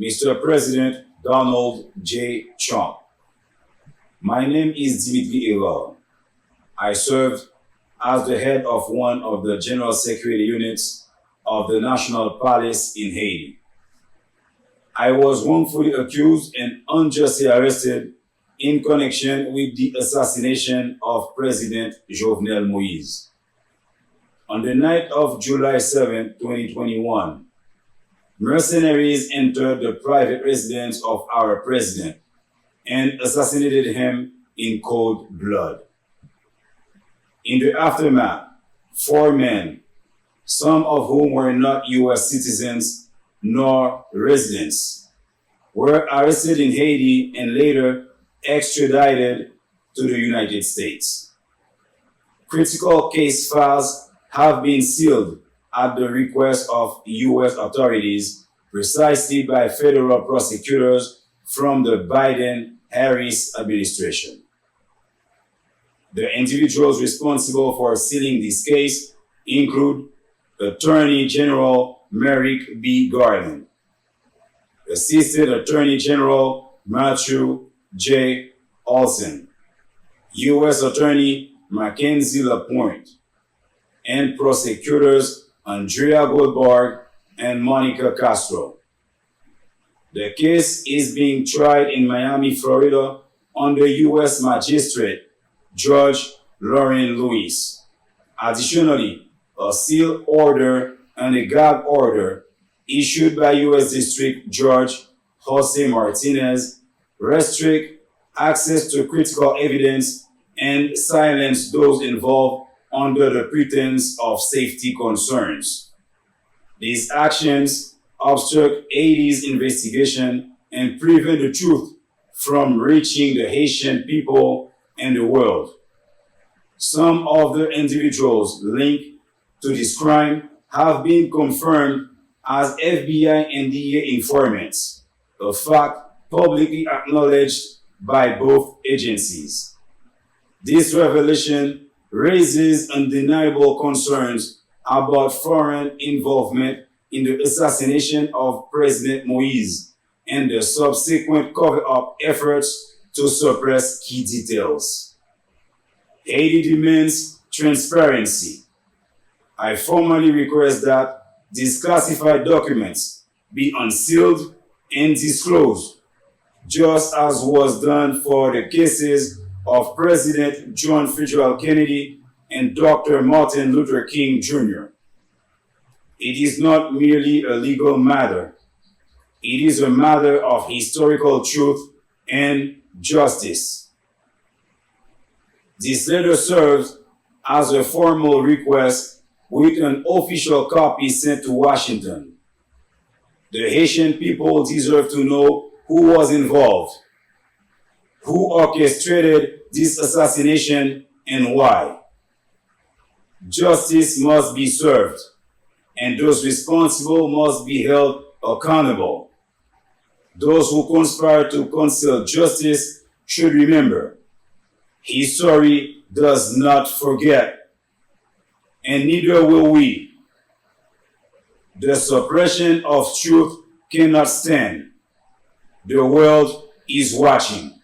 Mr. President Donald J. Trump. My name is Dimitri. I served as the head of one of the general security units of the National PLIS in Haiti. I was wrongfully accused and unjustly arrested in connection with the assassination of President Jovenel Moïse. On the night of July 7, 2021, mercenaries entered the private residence of our president and assassinated him in cold blood. In the aftermath, 4 men, some of whom were not U.S. citizens nor residents, were arrested in Haiti and later extradited to the United States. Critical case files have been sealed at the request of U.S. authorities precisely by federal prosecutors from the Biden-Harris administration. The individuals responsible for sealing this case include Attorney General Merrick B. Garland, Assistant Attorney General Matthew J. Olson, U.S. Attorney Mackenzie LaPointe, and prosecutors Andrea Goldberg and Monica Castro. The case is being tried in Miami, Florida, under U.S. Magistrate Judge Lauren Lewis. Additionally, a seal order and a gag order issued by U.S. District Judge Jose Martinez restrict access to critical evidence and silence those involved under the pretense of safety concerns. These actions obstruct Haiti's investigation and prevent the truth from reaching the Haitian people and the world. Some of the individuals linked to this crime have been confirmed as FBI and DEA informants, a fact publicly acknowledged by both agencies. This revelation raises undeniable concerns about foreign involvement in the assassination of President Moïse and the subsequent cover-up efforts to suppress key details. Haiti demands transparency. I formally request that these classified documents be unsealed and disclosed, just as was done for the cases of President John Fitzgerald Kenedy and Dr. Martin Luther King Jr. It is not merely a legal matter. It is a matter of historical truth and justice. This letter serves as a formal request with an official copy sent to Washington. The Haitian people deserve to know who was involved, who orchestrated this assassination, and why. Justice must be served, and those responsible must be held accountable. Those who conspire to conceal justice should remember, history does not forget, and neither will we. The suppression of truth cannot stand. The world is watching.